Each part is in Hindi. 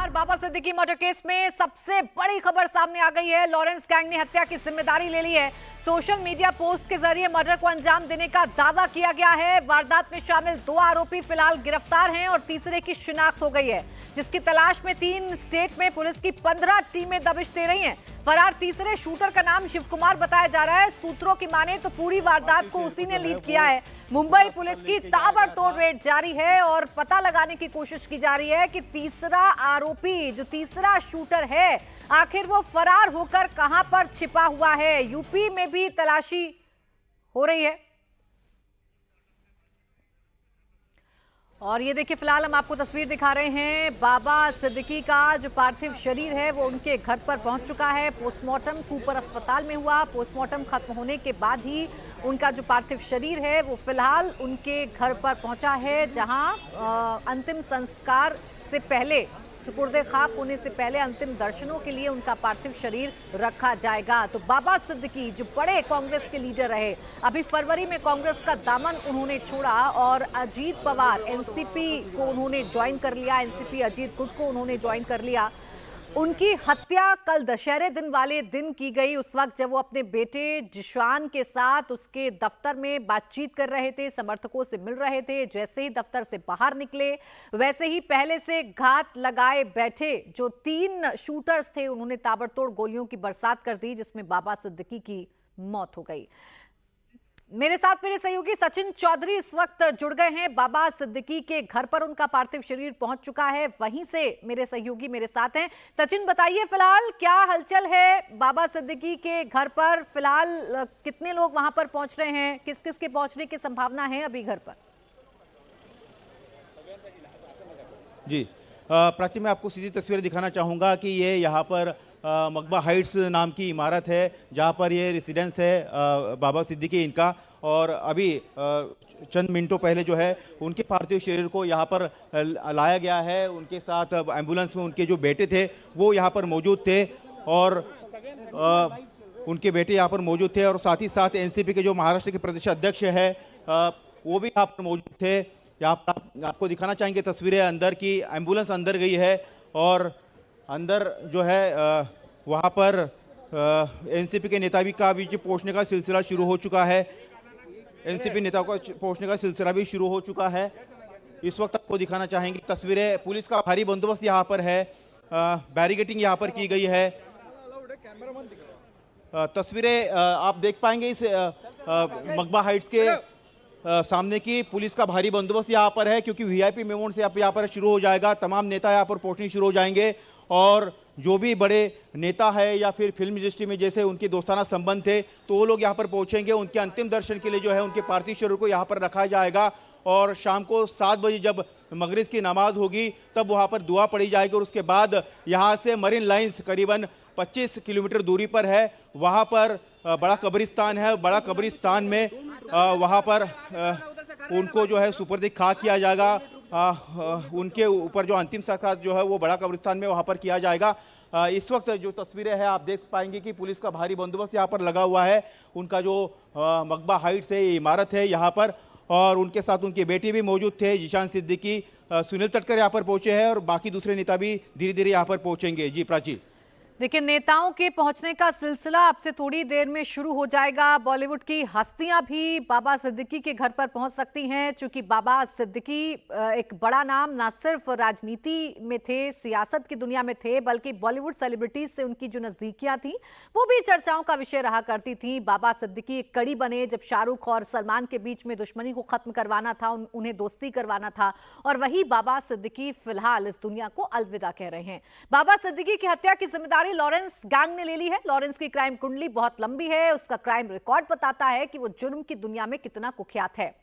नमस्कार। बाबा सिद्दीकी मर्डर केस में सबसे बड़ी खबर सामने आ गई है। लॉरेंस गैंग ने हत्या की जिम्मेदारी ले ली है। सोशल मीडिया पोस्ट के जरिए मर्डर को अंजाम देने का दावा किया गया है। वारदात में शामिल 2 आरोपी फिलहाल गिरफ्तार हैं और तीसरे की शिनाख्त हो गई है, जिसकी तलाश में 3 स्टेट में पुलिस की 15 टीमें दबिश दे रही हैं। फरार तीसरे शूटर का नाम शिव कुमार बताया जा रहा है। सूत्रों की माने तो पूरी वारदात को उसी ने लीड किया है। मुंबई पुलिस की ताबड़तोड़ रेड जारी है और पता लगाने की कोशिश की जा रही है कि तीसरा आरोपी, जो तीसरा शूटर है, आखिर वो फरार होकर कहां पर छिपा हुआ है। यूपी में भी तलाशी हो रही है। और ये देखिए, फिलहाल हम आपको तस्वीर दिखा रहे हैं। बाबा सिद्दीकी का जो पार्थिव शरीर है वो उनके घर पर पहुंच चुका है। पोस्टमार्टम कूपर अस्पताल में हुआ। पोस्टमार्टम खत्म होने के बाद ही उनका जो पार्थिव शरीर है वो फिलहाल उनके घर पर पहुंचा है, जहां अंतिम संस्कार से पहले, सुपुर्दे खाक होने से पहले अंतिम दर्शनों के लिए उनका पार्थिव शरीर रखा जाएगा। तो बाबा सिद्दीकी जो बड़े कांग्रेस के लीडर रहे, अभी फरवरी में कांग्रेस का दामन उन्होंने छोड़ा और अजीत पवार एनसीपी को उन्होंने ज्वाइन कर लिया। एनसीपी अजीत गुट को उन्होंने ज्वाइन कर लिया। उनकी हत्या कल दशहरे दिन वाले दिन की गई, उस वक्त जब वो अपने बेटे जिशान के साथ उसके दफ्तर में बातचीत कर रहे थे, समर्थकों से मिल रहे थे। जैसे ही दफ्तर से बाहर निकले, वैसे ही पहले से घात लगाए बैठे जो 3 शूटर्स थे, उन्होंने ताबड़तोड़ गोलियों की बरसात कर दी, जिसमें बाबा सिद्दीकी की मौत हो गई। मेरे साथ मेरे सहयोगी सचिन चौधरी इस वक्त जुड़ गए हैं। बाबा सिद्दीकी के घर पर उनका पार्थिव शरीर पहुंच चुका है, वहीं से मेरे सहयोगी मेरे साथ हैं। सचिन, बताइए फिलहाल क्या हलचल है बाबा सिद्दीकी के घर पर? फिलहाल कितने लोग वहां पर पहुंच रहे हैं? किस किस के पहुंचने की संभावना है अभी घर पर? जी प्राची, मैं आपको सीधी तस्वीर दिखाना चाहूँगा कि ये यहाँ पर मकबा हाइट्स नाम की इमारत है, जहाँ पर ये रेसिडेंस है बाबा सिद्दीकी इनका। और अभी चंद मिनटों पहले जो है उनके पार्थिव शरीर को यहाँ पर लाया गया है। उनके साथ एम्बुलेंस में उनके जो बेटे थे वो यहाँ पर मौजूद थे और उनके बेटे यहाँ पर मौजूद थे, और साथ ही साथ एनसीपी के जो महाराष्ट्र के प्रदेश अध्यक्ष है वो भी यहाँ पर मौजूद थे। यहाँ पर आपको दिखाना चाहेंगे तस्वीरें अंदर की। एम्बुलेंस अंदर गई है और अंदर जो है वहाँ पर एनसीपी के नेता भी का भी पहुँचने का सिलसिला शुरू हो चुका है। एनसीपी नेताओं का पहुँचने का सिलसिला भी शुरू हो चुका है। इस वक्त आपको दिखाना चाहेंगे तस्वीरें। पुलिस का भारी बंदोबस्त यहाँ पर है, बैरिकेडिंग यहाँ पर की गई है। तस्वीरें आप देख पाएंगे इस मकबा हाइट्स के सामने की। पुलिस का भारी बंदोबस्त यहाँ पर है, क्योंकि वीआईपी मेमोन से अब यहाँ पर शुरू हो जाएगा। तमाम नेता यहाँ पर पहुँचने शुरू हो जाएंगे और जो भी बड़े नेता है या फिर फिल्म इंडस्ट्री में जैसे उनके दोस्ताना संबंध थे, तो वो लोग यहाँ पर पहुँचेंगे। उनके अंतिम दर्शन के लिए जो है उनके पार्थिव शरीर को यहाँ पर रखा जाएगा और शाम को 7 बजे जब मगरिब की नमाज होगी तब वहाँ पर दुआ पढ़ी जाएगी। और उसके बाद यहाँ से मरीन लाइन्स करीबन 25 किलोमीटर दूरी पर है, वहाँ पर बड़ा कब्रिस्तान है। बड़ा कब्रिस्तान में वहाँ पर उनको जो है सुपुर्द खाक किया जाएगा। उनके ऊपर जो अंतिम संस्कार जो है वो बड़ा कब्रिस्तान में वहाँ पर किया जाएगा। इस वक्त जो तस्वीरें हैं आप देख पाएंगे कि पुलिस का भारी बंदोबस्त यहाँ पर लगा हुआ है। उनका जो मकबा हाइट्स है, ये इमारत है यहाँ पर, और उनके साथ उनके बेटे भी मौजूद थे, जिशान सिद्दीकी। सुनील तटकर यहाँ पर पहुँचे हैं और बाकी दूसरे नेता भी धीरे धीरे यहाँ पर पहुँचेंगे। जी प्राची। देखिए, नेताओं के पहुंचने का सिलसिला अब से थोड़ी देर में शुरू हो जाएगा। बॉलीवुड की हस्तियां भी बाबा सिद्दीकी के घर पर पहुंच सकती हैं, क्योंकि बाबा सिद्दीकी एक बड़ा नाम ना सिर्फ राजनीति में थे, सियासत की दुनिया में थे, बल्कि बॉलीवुड सेलिब्रिटीज से उनकी जो नजदीकियां थी वो भी चर्चाओं का विषय रहा करती थी। बाबा सिद्दीकी एक कड़ी बने जब शाहरुख और सलमान के बीच में दुश्मनी को खत्म करवाना था, उन्हें दोस्ती करवाना था, और वही बाबा सिद्दीकी फिलहाल इस दुनिया को अलविदा कह रहे हैं। बाबा सिद्दीकी की हत्या की जिम्मेदारी लॉरेंस गैंग ने ले ली है। लॉरेंस की क्राइम कुंडली बहुत लंबी है। उसका क्राइम रिकॉर्ड बताता है कि वो जुर्म की दुनिया में कितना कुख्यात है।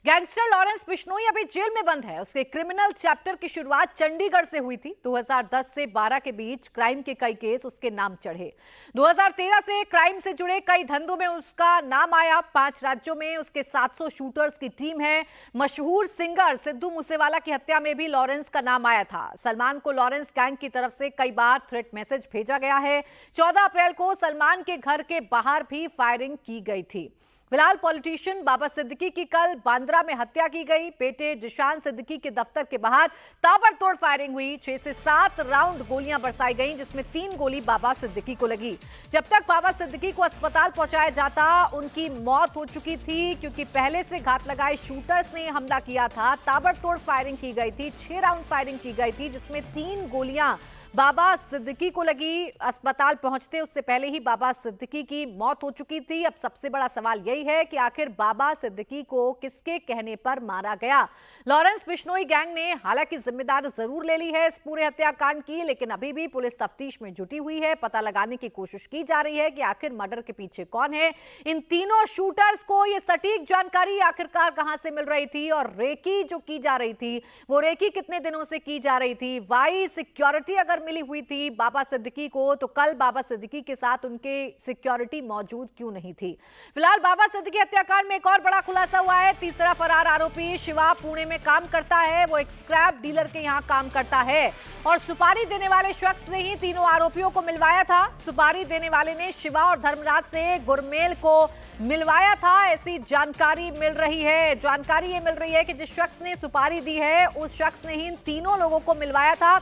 गैंगस्टर लॉरेंस बिश्नोई अभी जेल में बंद है। उसके क्रिमिनल चैप्टर की शुरुआत चंडीगढ़ से हुई थी। 2010 से 12 के बीच क्राइम के कई केस उसके नाम चढ़े। 2013 से क्राइम से जुड़े कई धंधों में उसका नाम आया। 5 राज्यों में उसके 700 शूटर्स की टीम है। मशहूर सिंगर सिद्धू मूसेवाला की हत्या में भी लॉरेंस का नाम आया था। सलमान को लॉरेंस गैंग की तरफ से कई बार थ्रेट मैसेज भेजा गया है। 14 अप्रैल को सलमान के घर के बाहर भी फायरिंग की गई थी। फिलहाल पॉलिटिशियन बाबा सिद्दीकी की कल बांद्रा में हत्या की गई। बेटे जिशान सिद्दीकी के दफ्तर के बाहर ताबड़तोड़ फायरिंग हुई। 6 से 7 राउंड गोलियां बरसाई गईं, जिसमें 3 गोली बाबा सिद्दीकी को लगी। जब तक बाबा सिद्दीकी को अस्पताल पहुंचाया जाता उनकी मौत हो चुकी थी, क्योंकि पहले से घात लगाए शूटर्स ने हमला किया था। ताबड़तोड़ फायरिंग की गई थी, 6 राउंड फायरिंग की गई थी, जिसमें 3 गोलियां बाबा सिद्दीकी को लगी। अस्पताल पहुंचते उससे पहले ही बाबा सिद्दीकी की मौत हो चुकी थी। अब सबसे बड़ा सवाल यही है कि आखिर बाबा सिद्दीकी को किसके कहने पर मारा गया। लॉरेंस बिश्नोई गैंग ने हालांकि जिम्मेदारी जरूर ले ली है इस पूरे हत्याकांड की, लेकिन अभी भी पुलिस तफ्तीश में जुटी हुई है। पता लगाने की कोशिश की जा रही है कि आखिर मर्डर के पीछे कौन है। इन तीनों शूटर्स को यह सटीक जानकारी आखिरकार कहां से मिल रही थी, और रेकी जो की जा रही थी वो रेकी कितने दिनों से की जा रही थी। वाई सिक्योरिटी अगर मिली हुई थी बाबा सिद्दीकी को, तो कल बाबा सिद्दीकी के साथ उनके सिक्योरिटी मौजूद क्यों नहीं थी। फिलहाल बाबा सिद्दीकी हत्याकांड में एक और बड़ा खुलासा हुआ है। तीसरा फरार आरोपी शिवा पुणे में काम करता है। वो एक स्क्रैप डीलर के यहां काम करता है और सुपारी देने वाले शख्स ने ही तीनों आरोपियों को मिलवाया था। सुपारी देने वाले ने शिवा और धर्मराज से गुरमेल को मिलवाया था, ऐसी जानकारी मिल रही है। जानकारी ये मिल रही है कि जिस शख्स ने सुपारी दी है उस शख्स ने ही इन तीनों लोगों को मिलवाया था।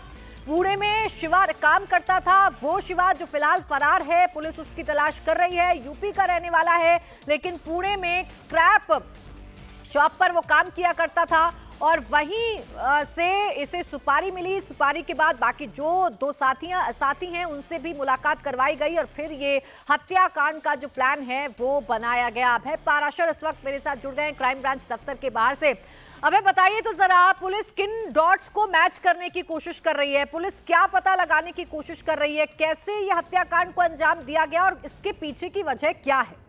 पुणे में शिवा काम करता था। वो शिवा जो फिलहाल फरार है, पुलिस उसकी तलाश कर रही है। यूपी का रहने वाला है, लेकिन पुणे में एक स्क्रैप शॉप पर वो काम किया करता था और वहीं से इसे सुपारी मिली। सुपारी के बाद बाकी जो 2 साथी हैं उनसे भी मुलाकात करवाई गई और फिर ये हत्याकांड का जो प्लान है वो बनाया गया। अभय पाराशर इस वक्त मेरे साथ जुड़ गए हैं क्राइम ब्रांच दफ्तर के बाहर से। अबे बताइए तो जरा, पुलिस किन डॉट्स को मैच करने की कोशिश कर रही है, पुलिस क्या पता लगाने की कोशिश कर रही है, कैसे ये हत्याकांड को अंजाम दिया गया और इसके पीछे की वजह क्या है?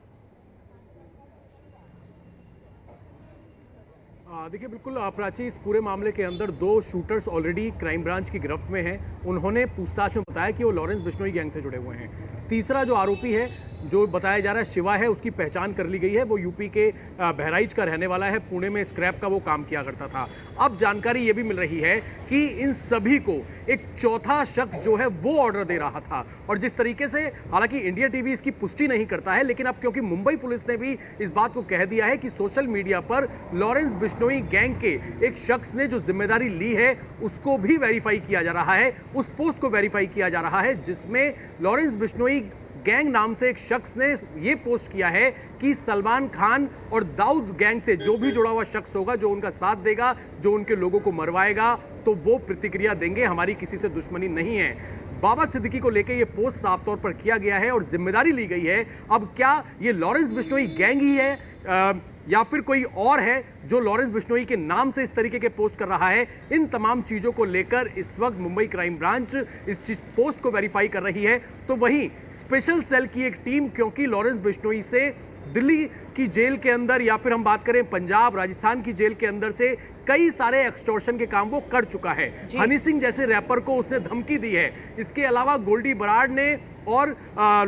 देखिए, बिल्कुल प्राची, इस पूरे मामले के अंदर 2 शूटर्स ऑलरेडी क्राइम ब्रांच की गिरफ्त में हैं। उन्होंने पूछताछ में बताया कि वो लॉरेंस बिश्नोई गैंग से जुड़े हुए हैं। तीसरा जो आरोपी है, जो बताया जा रहा है शिवा है, उसकी पहचान कर ली गई है। वो यूपी के बहराइच का रहने वाला है। पुणे में स्क्रैप का वो काम किया करता था। अब जानकारी ये भी मिल रही है कि इन सभी को एक चौथा शख्स जो है वो ऑर्डर दे रहा था। और जिस तरीके से, हालांकि इंडिया टीवी इसकी पुष्टि नहीं करता है, लेकिन अब क्योंकि मुंबई पुलिस ने भी इस बात को कह दिया है कि सोशल मीडिया पर लॉरेंस बिश्नोई गैंग के एक शख्स ने जो जिम्मेदारी ली है उसको भी वेरीफाई किया जा रहा है। उस पोस्ट को वेरीफाई किया जा रहा है जिसमें लॉरेंस बिश्नोई गैंग नाम से एक शख्स ने ये पोस्ट किया है कि सलमान खान और दाऊद गैंग से जो भी जुड़ा हुआ शख्स होगा, जो उनका साथ देगा, जो उनके लोगों को मरवाएगा, तो वो प्रतिक्रिया देंगे। हमारी किसी से दुश्मनी नहीं है। बाबा सिद्दीकी को लेकर ये पोस्ट साफ तौर पर किया गया है और जिम्मेदारी ली गई है। अब क्या ये लॉरेंस बिश्नोई गैंग ही है या फिर कोई और है जो लॉरेंस बिश्नोई के नाम से इस तरीके के पोस्ट कर रहा है, इन तमाम चीजों को लेकर इस वक्त मुंबई क्राइम ब्रांच इस पोस्ट को वेरीफाई कर रही है। तो वहीं स्पेशल सेल की एक टीम, क्योंकि लॉरेंस बिश्नोई से दिल्ली की जेल के अंदर या फिर हम बात करें पंजाब राजस्थान की जेल के अंदर से कई सारे एक्सटॉर्शन के काम वो कर चुका है। हनी सिंह जैसे रैपर को उसने धमकी दी है। इसके अलावा गोल्डी बराड़ ने और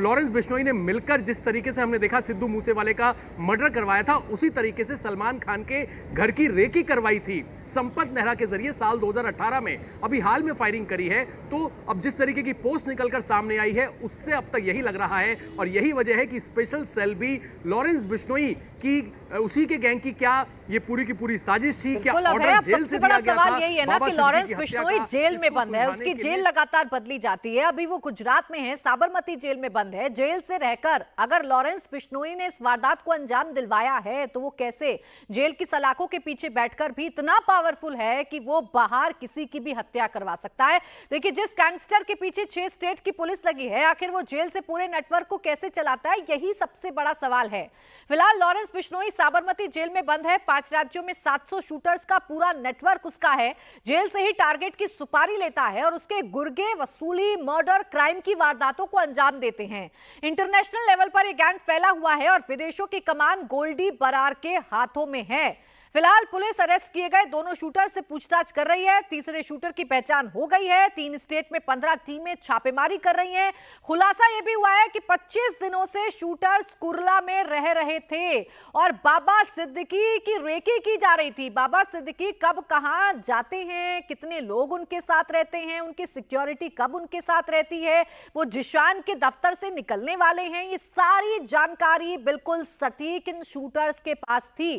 लॉरेंस बिश्नोई ने मिलकर जिस तरीके से हमने देखा सिद्धू मूसेवाले का मर्डर करवाया था, उसी तरीके से सलमान खान के घर की रेकी करवाई थी संपत नेहरा के जरिए साल 2018 में। अभी हाल में फायरिंग करी है। तो अब जिस तरीके की पोस्ट निकलकर सामने आई है उससे अब तक यही लग रहा है और यही वजह है कि स्पेशल सेल भी लॉरेंस बिश्नोई की उसी के गैंग की क्या ये पूरी की पूरी साजिश थी, क्या ऑर्डर जेल से दिया गया था। सवाल यही है ना कि लॉरेंस बिश्नोई जेल में बंद है, उसकी जेल लगातार बदली जाती है। अभी वो गुजरात में है, साबरमती जेल में बंद है। जेल से रहकर अगर लॉरेंस बिश्नोई ने इस वारदात को अंजाम दिलवाया है तो वो कैसे जेल की सलाखों के पीछे बैठकर भी इतना पावरफुल है कि वो बाहर किसी की भी हत्या करवा सकता है। देखिए, जिस गैंगस्टर के पीछे 6 स्टेट की पुलिस लगी है, आखिर वो जेल से पूरे नेटवर्क को कैसे चलाता है, यही सबसे बड़ा सवाल है। फिलहाल लॉरेंस बिश्नोई साबरमती जेल में बंद है। 5 राज्यों में 700 शूटर्स का पूरा नेटवर्क उसका है। जेल से ही टारगेट की सुपारी लेता है और उसके गुर्गे वसूली, मर्डर, क्राइम की वारदातों को अंजाम देते हैं। इंटरनेशनल लेवल पर यह गैंग फैला हुआ है और विदेशों की कमान गोल्डी बराड़ के हाथों में है। फिलहाल पुलिस अरेस्ट किए गए दोनों शूटर से पूछताछ कर रही है। तीसरे शूटर की पहचान हो गई है। 3 स्टेट में 15 टीमें छापेमारी कर रही हैं। खुलासा यह भी हुआ है कि 25 दिनों से शूटर्स कुर्ला में रह रहे थे और बाबा सिद्दीकी की रेकी की जा रही थी। बाबा सिद्दीकी कब कहां जाते हैं, कितने लोग उनके साथ रहते हैं, उनकी सिक्योरिटी कब उनके साथ रहती है, वो जिशान के दफ्तर से निकलने वाले हैं, ये सारी जानकारी बिल्कुल सटीक इन शूटर्स के पास थी।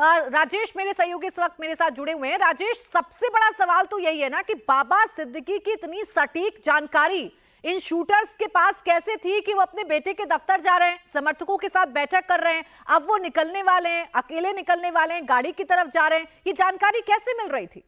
राजेश मेरे सहयोगी इस वक्त मेरे साथ जुड़े हुए हैं। राजेश, सबसे बड़ा सवाल तो यही है ना कि बाबा सिद्दीकी की इतनी सटीक जानकारी इन शूटर्स के पास कैसे थी कि वो अपने बेटे के दफ्तर जा रहे हैं, समर्थकों के साथ बैठक कर रहे हैं, अब वो निकलने वाले हैं, अकेले निकलने वाले हैं, गाड़ी की तरफ जा रहे हैं, ये जानकारी कैसे मिल रही थी?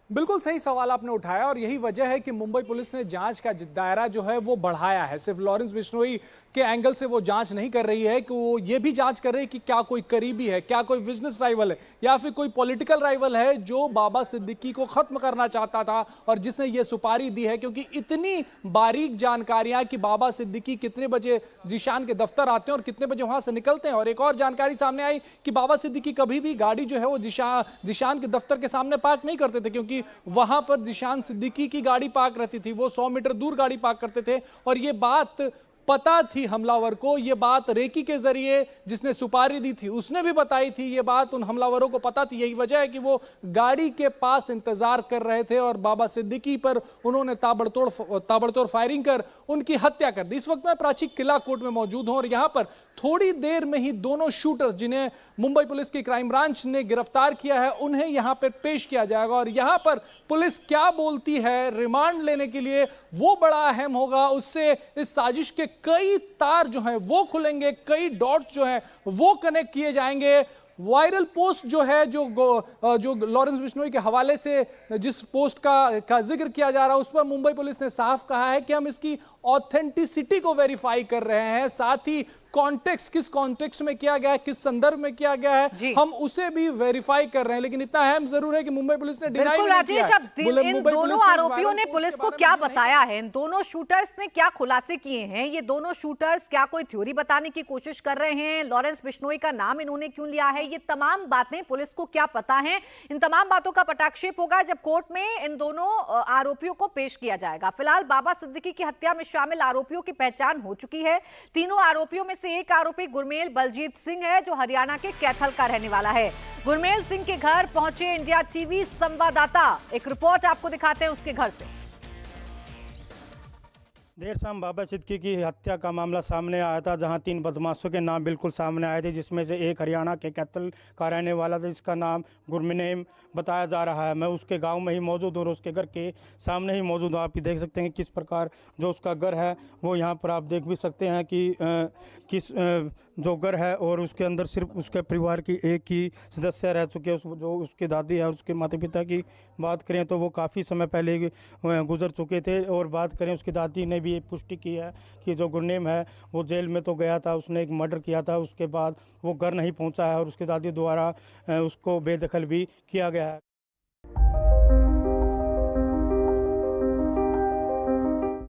बिल्कुल सही सवाल आपने उठाया और यही वजह है कि मुंबई पुलिस ने जांच का दायरा जो है वो बढ़ाया है। सिर्फ लॉरेंस बिश्नोई के एंगल से वो जांच नहीं कर रही है कि वो ये भी जांच कर रही है कि क्या कोई करीबी है, क्या कोई बिजनेस राइवल है या फिर कोई पॉलिटिकल राइवल है जो बाबा सिद्दीकी को खत्म करना चाहता था और जिसने ये सुपारी दी है। क्योंकि इतनी बारीक जानकारियां कि बाबा सिद्दीकी कितने बजे जिशान के दफ्तर आते हैं और कितने बजे वहां से निकलते हैं। और एक और जानकारी सामने आई कि बाबा सिद्दीकी कभी भी गाड़ी जो है वो जिशान के दफ्तर के सामने पार्क नहीं करते थे, क्योंकि वहां पर जिशान सिद्दीकी की गाड़ी पार्क रहती थी। वो 100 मीटर दूर गाड़ी पार्क करते थे और ये बात पता थी हमलावर को। ये बात रेकी के जरिए जिसने सुपारी दी थी उसने भी बताई थी। ये बात उन हमलावरों को पता थी। यही वजह है कि वो गाड़ी के पास इंतजार कर रहे थे और बाबा सिद्दीकी पर उन्होंने ताबड़तोड़ फायरिंग कर उनकी हत्या कर दी। इस वक्त मैं प्राची किला कोर्ट में मौजूद हूं और यहां पर थोड़ी देर में ही दोनों शूटर्स जिन्हें मुंबई पुलिस की क्राइम ब्रांच ने गिरफ्तार किया है उन्हें यहां पर पेश किया जाएगा। और यहां पर पुलिस क्या बोलती है रिमांड लेने के लिए वो बड़ा अहम होगा। उससे इस साजिश के कई तार जो हैं वो खुलेंगे, कई डॉट्स जो हैं वो कनेक्ट किए जाएंगे। वायरल पोस्ट जो है जो लॉरेंस बिश्नोई के हवाले से जिस पोस्ट का जिक्र किया जा रहा है उस पर मुंबई पुलिस ने साफ कहा है कि हम इसकी ऑथेंटिसिटी को वेरीफाई कर रहे हैं। साथ ही कॉन्टेक्स्ट, किस कॉन्टेक्स्ट में किया गया है, किस संदर्भ में किया गया है, हम उसे भी वेरीफाई कर रहे हैं। लेकिन इतना अहम जरूर है कि मुंबई पुलिस ने डिनाई नहीं किया है। इन दोनों आरोपियों ने पुलिस को क्या बताया है, इन दोनों शूटर्स ने क्या खुलासे किए हैं, ये दोनों शूटर्स क्या कोई थ्योरी बताने की कोशिश कर रहे हैं, लॉरेंस बिश्नोई का नाम इन्होंने क्यों लिया है, ये तमाम बातें पुलिस को क्या पता है, इन तमाम बातों का पटाक्षेप होगा जब कोर्ट में इन दोनों आरोपियों को पेश किया जाएगा। फिलहाल बाबा सिद्दीकी की हत्या में शामिल आरोपियों की पहचान हो चुकी है। तीनों आरोपियों में से एक आरोपी गुरमेल बलजीत सिंह है जो हरियाणा के कैथल का रहने वाला है। गुरमेल सिंह के घर पहुंचे इंडिया टीवी संवाददाता, एक रिपोर्ट आपको दिखाते हैं उसके घर से। देर शाम बाबा सिद्दीकी की हत्या का मामला सामने आया था, जहां 3 बदमाशों के नाम बिल्कुल सामने आए थे, जिसमें से एक हरियाणा के कैथल का रहने वाला था जिसका नाम गुरमेल बताया जा रहा है। मैं उसके गांव में ही मौजूद हूँ और उसके घर के सामने ही मौजूद हूँ। आप देख सकते हैं किस प्रकार जो उसका घर है वो यहाँ पर आप देख भी सकते हैं कि किस जो घर है और उसके अंदर सिर्फ उसके परिवार की एक ही सदस्य रह चुके हैं। जो उसके दादी है और उसके माता पिता की बात करें तो वो काफ़ी समय पहले गुजर चुके थे। और बात करें उसकी दादी ने भी ये पुष्टि की है कि जो गुरनेम है वो जेल में तो गया था, उसने एक मर्डर किया था, उसके बाद वो घर नहीं पहुंचा है और उसके दादी द्वारा उसको बेदखल भी किया गया है।